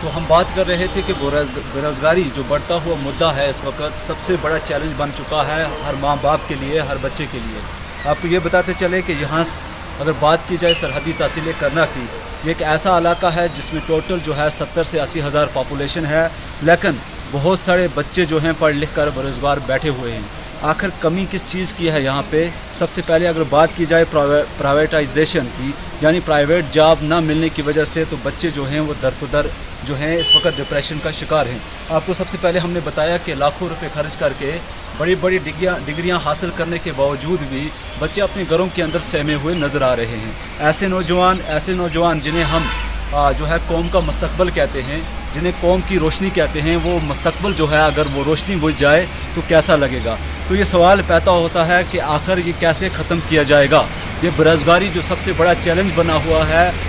तो हम बात कर रहे थे कि बेरोज़गारी जो बढ़ता हुआ मुद्दा है इस वक्त सबसे बड़ा चैलेंज बन चुका है हर माँ बाप के लिए, हर बच्चे के लिए। आपको ये बताते चले कि यहाँ अगर बात की जाए सरहदी तहसील करना की, ये एक ऐसा इलाका है जिसमें टोटल जो है 70 से 80 हज़ार पॉपुलेशन है, लेकिन बहुत सारे बच्चे जो हैं पढ़ लिख कर बेरोज़गार बैठे हुए हैं। आखिर कमी किस चीज़ की है यहाँ पे? सबसे पहले अगर बात की जाए प्राइवेटाइजेशन की, यानी प्राइवेट जॉब ना मिलने की वजह से तो बच्चे जो हैं वो दर जो हैं इस वक्त डिप्रेशन का शिकार हैं। आपको सबसे पहले हमने बताया कि लाखों रुपए खर्च करके बड़ी बड़ी डिग्रियाँ हासिल करने के बावजूद भी बच्चे अपने घरों के अंदर सहमे हुए नज़र आ रहे हैं। ऐसे नौजवान जिन्हें हम जो है कौम का मुस्तकबिल कहते हैं, जिन्हें कौम की रोशनी कहते हैं, वो मुस्तकबिल जो है अगर वो रोशनी बुझ जाए तो कैसा लगेगा। तो ये सवाल पैदा होता है कि आखिर ये कैसे ख़त्म किया जाएगा। ये बेरोज़गारी जो सबसे बड़ा चैलेंज बना हुआ है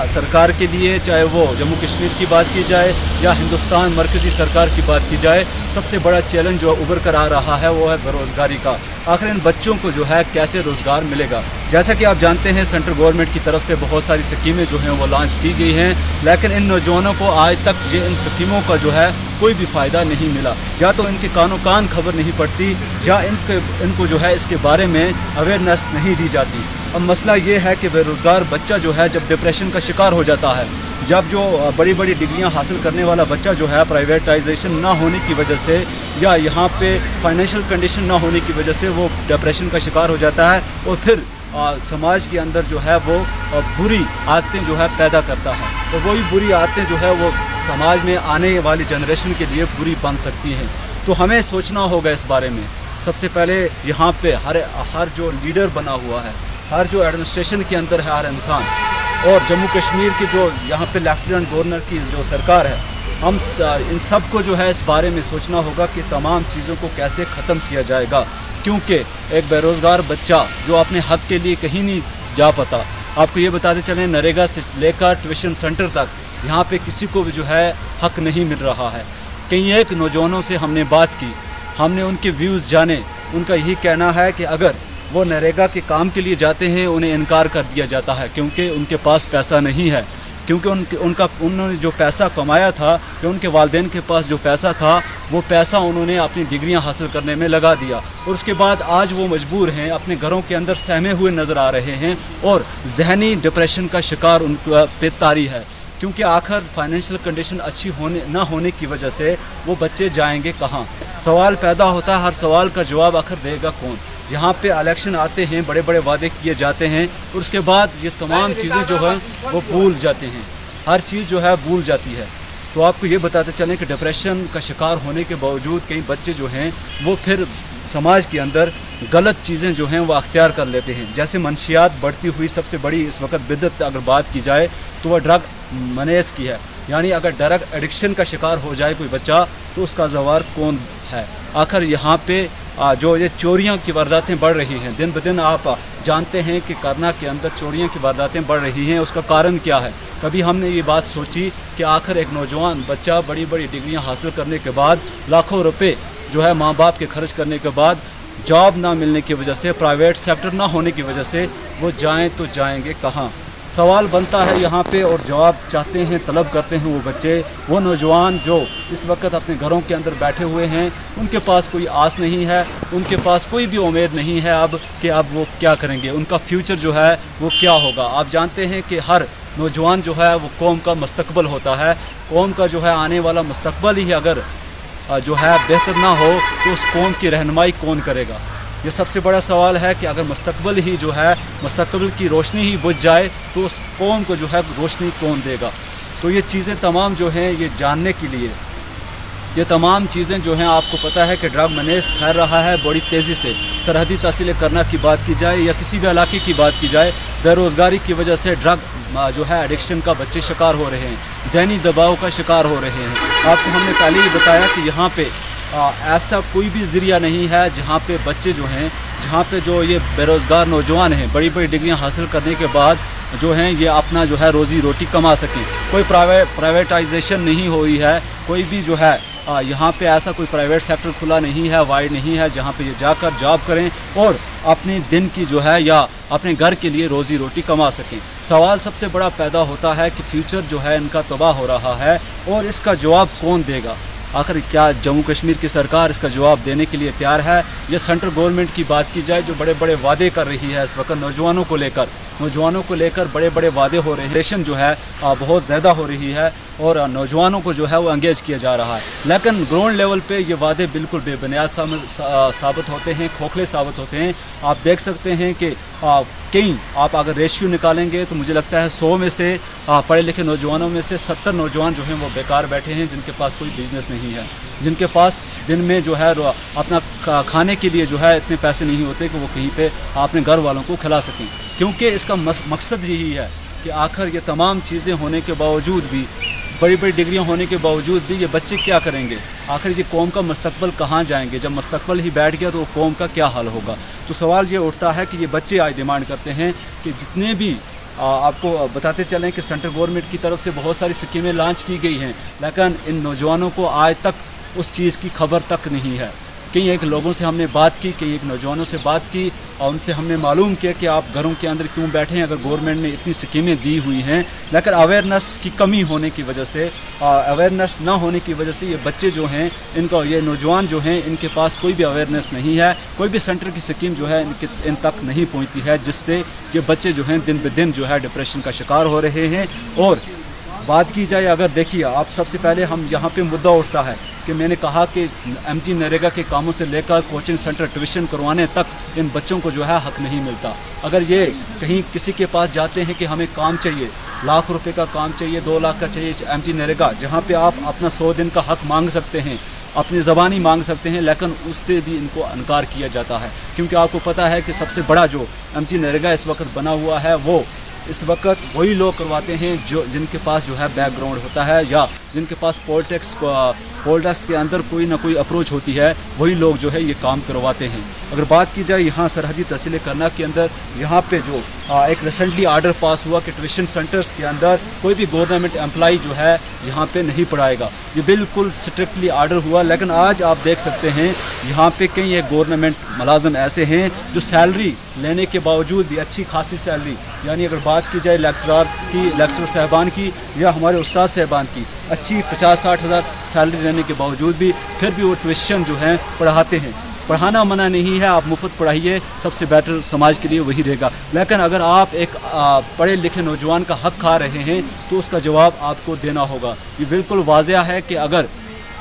सरकार के लिए, चाहे वो जम्मू कश्मीर की बात की जाए या हिंदुस्तान मरकज़ी सरकार की बात की जाए, सबसे बड़ा चैलेंज जो उभर कर आ रहा है वो है बेरोज़गारी का। आखिर इन बच्चों को जो है कैसे रोज़गार मिलेगा? जैसा कि आप जानते हैं सेंट्रल गवर्नमेंट की तरफ से बहुत सारी स्कीमें जो हैं वो लॉन्च की गई हैं, लेकिन इन नौजवानों को आज तक इन स्कीमों का जो है कोई भी फ़ायदा नहीं मिला। या तो इनके कानों कान खबर नहीं पड़ती या इनको जो है इसके बारे में अवेयरनेस नहीं दी जाती। अब मसला ये है कि बेरोज़गार बच्चा जो है जब डिप्रेशन का शिकार हो जाता है, जब जो बड़ी बड़ी डिग्रियां हासिल करने वाला बच्चा जो है प्राइवेटाइजेशन ना होने की वजह से या यहाँ पे फाइनेंशियल कंडीशन ना होने की वजह से वो डिप्रेशन का शिकार हो जाता है और फिर समाज के अंदर जो है वो बुरी आदतें जो है पैदा करता है, और वही बुरी आदतें जो है वो समाज में आने वाली जनरेशन के लिए बुरी बन सकती हैं। तो हमें सोचना होगा इस बारे में। सबसे पहले यहाँ पे हर जो लीडर बना हुआ है, हर जो एडमिनिस्ट्रेशन के अंदर है हर इंसान, और जम्मू कश्मीर की जो यहाँ पे लेफ्टिनेंट गवर्नर की जो सरकार है, हम इन सब को जो है इस बारे में सोचना होगा कि तमाम चीज़ों को कैसे ख़त्म किया जाएगा। क्योंकि एक बेरोज़गार बच्चा जो अपने हक़ के लिए कहीं नहीं जा पाता। आपको ये बताते चलें, नरेगा से लेकर ट्यूशन सेंटर तक यहाँ पे किसी को भी जो है हक़ नहीं मिल रहा है। कई एक नौजवानों से हमने बात की, हमने उनके व्यूज़ जाने। उनका यही कहना है कि अगर वो नरेगा के काम के लिए जाते हैं उन्हें इनकार कर दिया जाता है क्योंकि उनके पास पैसा नहीं है, क्योंकि उन्होंने जो पैसा कमाया था कि उनके वालिदैन के पास जो पैसा था वो पैसा उन्होंने अपनी डिग्रियां हासिल करने में लगा दिया, और उसके बाद आज वो मजबूर हैं, अपने घरों के अंदर सहमे हुए नज़र आ रहे हैं और जहनी डिप्रेशन का शिकार उन पे तारी है। क्योंकि आखिर फाइनेंशियल कंडीशन अच्छी ना होने की वजह से वो बच्चे जाएंगे कहाँ? सवाल पैदा होता है, हर सवाल का जवाब आखिर देगा कौन? यहाँ पे इलेक्शन आते हैं, बड़े बड़े वादे किए जाते हैं और उसके बाद ये तमाम चीज़ें जो हैं वो भूल जाते हैं, हर चीज़ जो है भूल जाती है। तो आपको ये बताते चलें कि डिप्रेशन का शिकार होने के बावजूद कई बच्चे जो हैं वो फिर समाज के अंदर गलत चीज़ें जो हैं वो अख्तियार कर लेते हैं। जैसे मंशियात बढ़ती हुई सबसे बड़ी इस वक्त बिदअत अगर बात की जाए तो वह ड्रग मनेस की है, यानी अगर ड्रग एडिक्शन का शिकार हो जाए कोई बच्चा तो उसका ज़वार कौन है? आखिर यहाँ पे जो ये चोरियाँ की वारदातें बढ़ रही हैं, दिन ब दिन आप जानते हैं कि करना के अंदर चोरियाँ की वारदातें बढ़ रही हैं, उसका कारण क्या है? कभी हमने ये बात सोची कि आखिर एक नौजवान बच्चा बड़ी बड़ी डिग्रियाँ हासिल करने के बाद, लाखों रुपए जो है माँ बाप के खर्च करने के बाद, जॉब ना मिलने की वजह से, प्राइवेट सेक्टर ना होने की वजह से वो जाएँ तो जाएंगे कहाँ? सवाल बनता है यहाँ पे, और जवाब चाहते हैं, तलब करते हैं वो बच्चे, वो नौजवान जो इस वक्त अपने घरों के अंदर बैठे हुए हैं। उनके पास कोई आस नहीं है, उनके पास कोई भी उम्मीद नहीं है अब कि अब वो क्या करेंगे, उनका फ्यूचर जो है वो क्या होगा। आप जानते हैं कि हर नौजवान जो है वो कौम का मुस्तकबिल होता है। कौम का जो है आने वाला मुस्तकबिल ही अगर जो है बेहतर ना हो तो उस कौम की रहनुमाई कौन करेगा? ये सबसे बड़ा सवाल है कि अगर मुस्तकबिल ही जो है, मुस्तकबिल की रोशनी ही बुझ जाए तो उस कौम को जो है रोशनी कौन देगा? तो ये चीज़ें तमाम जो हैं ये जानने के लिए, ये तमाम चीज़ें जो हैं, आपको पता है कि ड्रग मनेस फैल रहा है बड़ी तेज़ी से। सरहदी तहसील करना की बात की जाए या किसी भी इलाके की बात की जाए, बेरोज़गारी की वजह से ड्रग जो है एडिक्शन का बच्चे शिकार हो रहे हैं, जहनी दबाव का शिकार हो रहे हैं। आपको हमने पहले ही बताया कि यहाँ पे ऐसा कोई भी ज़रिया नहीं है जहाँ पे बच्चे जो हैं, जहाँ पे जो ये बेरोज़गार नौजवान हैं बड़ी बड़ी डिग्रियाँ हासिल करने के बाद जो हैं ये अपना जो है रोज़ी रोटी कमा सकें। कोई प्राइवेटाइजेशन नहीं हुई है, कोई भी जो है यहाँ पे ऐसा कोई प्राइवेट सेक्टर खुला नहीं है, वाइड नहीं है जहाँ पे ये जाकर जॉब करें और अपने दिन की जो है या अपने घर के लिए रोज़ी रोटी कमा सकें। सवाल सबसे बड़ा पैदा होता है कि फ्यूचर जो है इनका तबाह हो रहा है और इसका जवाब कौन देगा। आखिर क्या जम्मू कश्मीर की सरकार इसका जवाब देने के लिए तैयार है? या सेंट्रल गवर्नमेंट की बात की जाए जो बड़े बड़े वादे कर रही है इस वक्त नौजवानों को लेकर बड़े बड़े वादे हो रहे हैं, रेशन जो है बहुत ज़्यादा हो रही है और नौजवानों को जो है वो एंगेज किया जा रहा है, लेकिन ग्राउंड लेवल पे ये वादे बिल्कुल बेबुनियाद साबित होते हैं, खोखले साबित होते हैं। आप देख सकते हैं कि कई आप अगर रेशियो निकालेंगे तो मुझे लगता है 100 में से पढ़े लिखे नौजवानों में से 70 नौजवान जो हैं वो बेकार बैठे हैं, जिनके पास कोई बिज़नेस नहीं है, जिनके पास दिन में जो है अपना खाने के लिए जो है इतने पैसे नहीं होते कि वो कहीं पे अपने घर वालों को खिला सकें। क्योंकि इसका मकसद यही है कि आखिर ये तमाम चीज़ें होने के बावजूद भी, बड़ी बड़ी डिग्रियां होने के बावजूद भी ये बच्चे क्या करेंगे? आखिर ये कौम का मुस्तकबिल कहाँ जाएंगे? जब मुस्तकबिल ही बैठ गया तो कौम का क्या हाल होगा? तो सवाल ये उठता है कि ये बच्चे आज डिमांड करते हैं कि जितने भी आपको बताते चलें कि सेंट्रल गवर्नमेंट की तरफ से बहुत सारी स्कीमें लॉन्च की गई हैं, लेकिन इन नौजवानों को आज तक उस चीज़ की खबर तक नहीं है। कई एक लोगों से हमने बात की, कई एक नौजवानों से बात की और उनसे हमने मालूम किया कि आप घरों के अंदर क्यों बैठे हैं अगर गवर्नमेंट ने इतनी स्कीमें दी हुई हैं, लेकिन अवेयरनेस की कमी होने की वजह से, अवेयरनेस ना होने की वजह से ये बच्चे जो हैं, इनका ये नौजवान जो हैं, इनके पास कोई भी अवेयरनेस नहीं है, कोई भी सेंटर की स्कीम जो है इन तक नहीं पहुँचती है, जिससे ये बच्चे जो हैं दिन ब दिन जो है डिप्रेशन का शिकार हो रहे हैं। और बात की जाए, अगर देखिए आप, सबसे पहले हम यहाँ पे मुद्दा उठता है कि मैंने कहा कि MG नरेगा के कामों से लेकर कोचिंग सेंटर ट्यूशन करवाने तक इन बच्चों को जो है हक नहीं मिलता। अगर ये कहीं किसी के पास जाते हैं कि हमें काम चाहिए, लाख रुपए का काम चाहिए, 2 लाख का चाहिए, MG नरेगा जहाँ पे आप अपना 100 दिन का हक मांग सकते हैं, अपनी ज़बानी मांग सकते हैं, लेकिन उससे भी इनको इनकार किया जाता है। क्योंकि आपको पता है कि सबसे बड़ा जो MG नरेगा इस वक्त बना हुआ है वो इस वक्त वही लोग करवाते हैं जो जिनके पास जो है बैकग्राउंड होता है या जिनके पास पॉलिटिक्स के अंदर कोई ना कोई अप्रोच होती है, वही लोग जो है ये काम करवाते हैं। अगर बात की जाए यहाँ सरहदी तहसील करना के अंदर, यहाँ पे जो एक रिसेंटली आर्डर पास हुआ कि ट्यूशन सेंटर्स के अंदर कोई भी गवर्नमेंट एम्प्लॉई जो है यहाँ पे नहीं पढ़ाएगा, ये बिल्कुल स्ट्रिक्टली आर्डर हुआ। लेकिन आज आप देख सकते हैं यहाँ पे कई एक गवर्नमेंट मुलाजिम ऐसे हैं जो सैलरी लेने के बावजूद भी, अच्छी खासी सैलरी, यानी अगर बात की जाए लेक्चरर साहबान की या हमारे उस्ताद साहबान की, अच्छी 50-60 हज़ार सैलरी लेने के बावजूद भी फिर भी वो ट्यूशन जो हैं पढ़ाते हैं। पढ़ाना मना नहीं है, आप मुफ्त पढ़ाइए, सबसे बेटर समाज के लिए वही रहेगा। लेकिन अगर आप एक पढ़े लिखे नौजवान का हक खा रहे हैं तो उसका जवाब आपको देना होगा। ये बिल्कुल वाज़ेह है कि अगर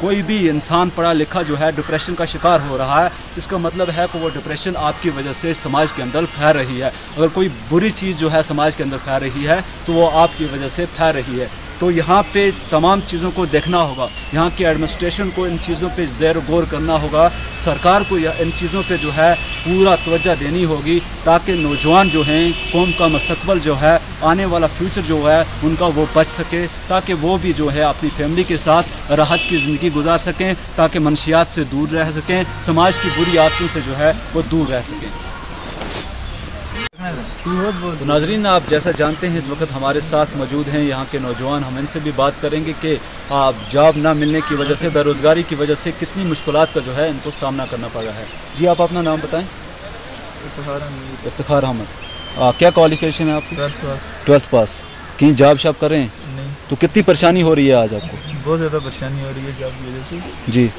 कोई भी इंसान पढ़ा लिखा जो है डिप्रेशन का शिकार हो रहा है, इसका मतलब है कि वो डिप्रेशन आपकी वजह से समाज के अंदर फैल रही है। अगर कोई बुरी चीज़ जो है समाज के अंदर फैल रही है तो वो आपकी वजह से फैल रही है। तो यहाँ पे तमाम चीज़ों को देखना होगा, यहाँ की एडमिनिस्ट्रेशन को इन चीज़ों पे ज़ेर गौर करना होगा, सरकार को इन चीज़ों पे जो है पूरा तवज्जो देनी होगी ताकि नौजवान जो हैं, कौम का मुस्तकबिल जो है, आने वाला फ्यूचर जो है उनका वो बच सके, ताकि वो भी जो है अपनी फैमिली के साथ राहत की ज़िंदगी गुजार सकें, ताकि मनशियात से दूर रह सकें, समाज की बुरी आदतों से जो है वो दूर रह सकें। तो नाजरीन, आप जैसा जानते हैं इस वक्त हमारे साथ मौजूद हैं यहाँ के नौजवान। हम इनसे भी बात करेंगे कि जॉब ना मिलने की वजह से, बेरोज़गारी की वजह से कितनी मुश्किलात का जो है इनको सामना करना पड़ रहा है। जी, आप अपना नाम बताएं। इफ्तिखार अहमद। क्या क्वालिफिकेशन है आपकी? 12th पास। कहीं जॉब शॉब कर रहे हैं? नहीं। तो कितनी परेशानी हो रही है आज आपको? बहुत ज़्यादा परेशानी हो रही है जॉब की वजह से। जी,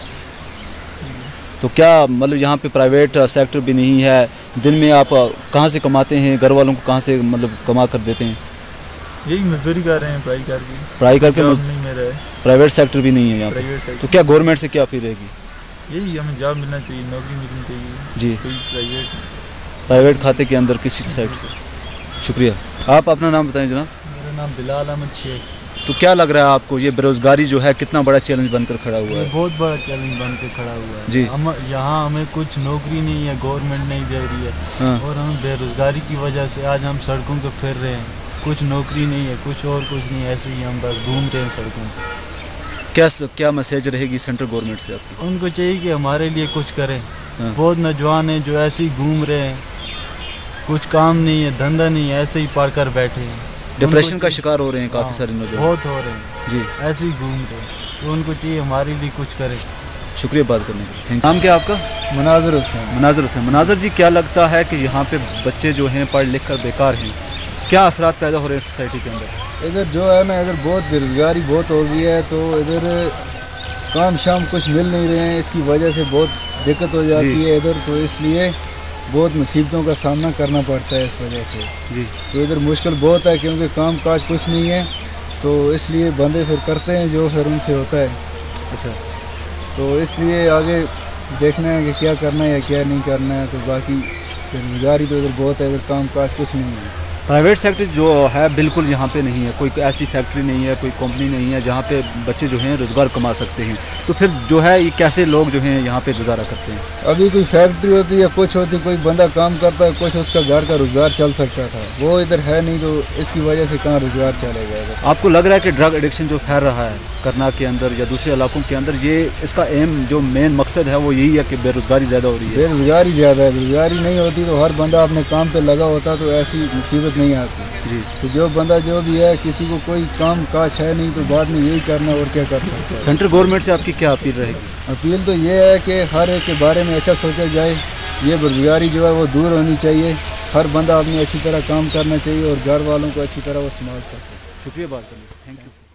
तो क्या मतलब यहाँ पे प्राइवेट सेक्टर भी नहीं है? दिन में आप कहाँ से कमाते हैं? घर वालों को कहाँ से मतलब कमा कर देते हैं? यही मजदूरी कर रहे हैं, पढ़ाई करके। नहीं मेरा है, प्राइवेट सेक्टर भी नहीं है यहाँ प्राइवेट पे। सेक्टर। तो क्या गवर्नमेंट से क्या अपील रहेगी? यही हमें जॉब मिलना चाहिए, नौकरी मिलनी चाहिए जी, कोई प्राइवेट खाते के अंदर किसी साइड से। शुक्रिया। आप अपना नाम बताएं जनाब। मेरा नाम बिलाल अहमद शेख। तो क्या लग रहा है आपको, ये बेरोज़गारी जो है कितना बड़ा चैलेंज बनकर खड़ा हुआ है? बहुत बड़ा चैलेंज बनकर खड़ा हुआ है जी। हम यहाँ, हमें कुछ नौकरी नहीं है, गवर्नमेंट नहीं दे रही है। हाँ। और हम बेरोज़गारी की वजह से आज हम सड़कों पर फिर रहे हैं, कुछ नौकरी नहीं है, कुछ नहीं, ऐसे ही हम बस घूम रहे हैं सड़कों पर। क्या मैसेज रहेगी सेंट्रल गवर्नमेंट से आपकी? उनको चाहिए कि हमारे लिए कुछ करें। हाँ। बहुत नौजवान हैं जो ऐसे ही घूम रहे हैं, कुछ काम नहीं है, धंधा नहीं है, ऐसे ही पढ़ कर बैठे हैं, डिप्रेशन का शिकार हो रहे हैं काफ़ी सारे नौजवान। बहुत हो रहे हैं जी, ऐसे ही घूम रहे हैं। तो उनको चाहिए हमारे लिए कुछ करे। शुक्रिया बात करने के लिए, थैंक यू। नाम क्या आपका? मनाजर हुसैन। मनाजर हुसैन। मनाजर जी, क्या लगता है कि यहाँ पे बच्चे जो हैं पढ़ लिख कर बेकार हैं, क्या असरात पैदा हो रहे हैं सोसाइटी के अंदर? इधर जो है ना, इधर बहुत बेरोज़गारी बहुत हो गई है, तो इधर काम शाम कुछ मिल नहीं रहे हैं, इसकी वजह से बहुत दिक्कत हो जाती है इधर, तो इसलिए बहुत मुसीबतों का सामना करना पड़ता है इस वजह से जी। तो इधर मुश्किल बहुत है, क्योंकि काम काज कुछ नहीं है, तो इसलिए बंदे फिर करते हैं जो फिर उनसे होता है। अच्छा, तो इसलिए आगे देखना है कि क्या करना है या क्या नहीं करना है। तो बाकी बेरोज़गारी तो इधर बहुत है, इधर काम काज कुछ नहीं है। प्राइवेट सेक्टर जो है बिल्कुल यहाँ पे नहीं है, कोई ऐसी फैक्ट्री नहीं है, कोई कंपनी नहीं है जहाँ पे बच्चे जो हैं रोज़गार कमा सकते हैं। तो फिर जो है ये कैसे लोग जो हैं यहाँ पे गुजारा करते हैं? अभी कोई फैक्ट्री होती है, कुछ होती, कोई बंदा काम करता है, कुछ उसका घर का रोज़गार चल सकता था, वो इधर है नहीं, तो इसकी वजह से कहाँ रोज़गार चलेगा इधर। आपको लग रहा है कि ड्रग एडिक्शन जो फैल रहा है करनाल के अंदर या दूसरे इलाकों के अंदर, ये इसका एम जो मेन मकसद है वो यही है कि बेरोज़गारी ज़्यादा हो रही है? बेरोज़गारी ज़्यादा है, बेरोज़गारी नहीं होती तो हर बंदा अपने काम पे लगा होता तो ऐसी मुसीबत नहीं आती जी। तो जो बंदा जो भी है, किसी को कोई काम काज है नहीं, तो बाद में यही करना और क्या कर सकता है। सेंट्रल गवर्नमेंट से आपकी क्या अपील रहेगी? अपील तो ये है कि हर एक के बारे में अच्छा सोचा जाए, ये बेरोज़गारी जो है वो दूर होनी चाहिए, हर बंदा अपनी अच्छी तरह काम करना चाहिए और घर वालों को अच्छी तरह वो संभाल सके। शुक्रिया बात करने, थैंक यू।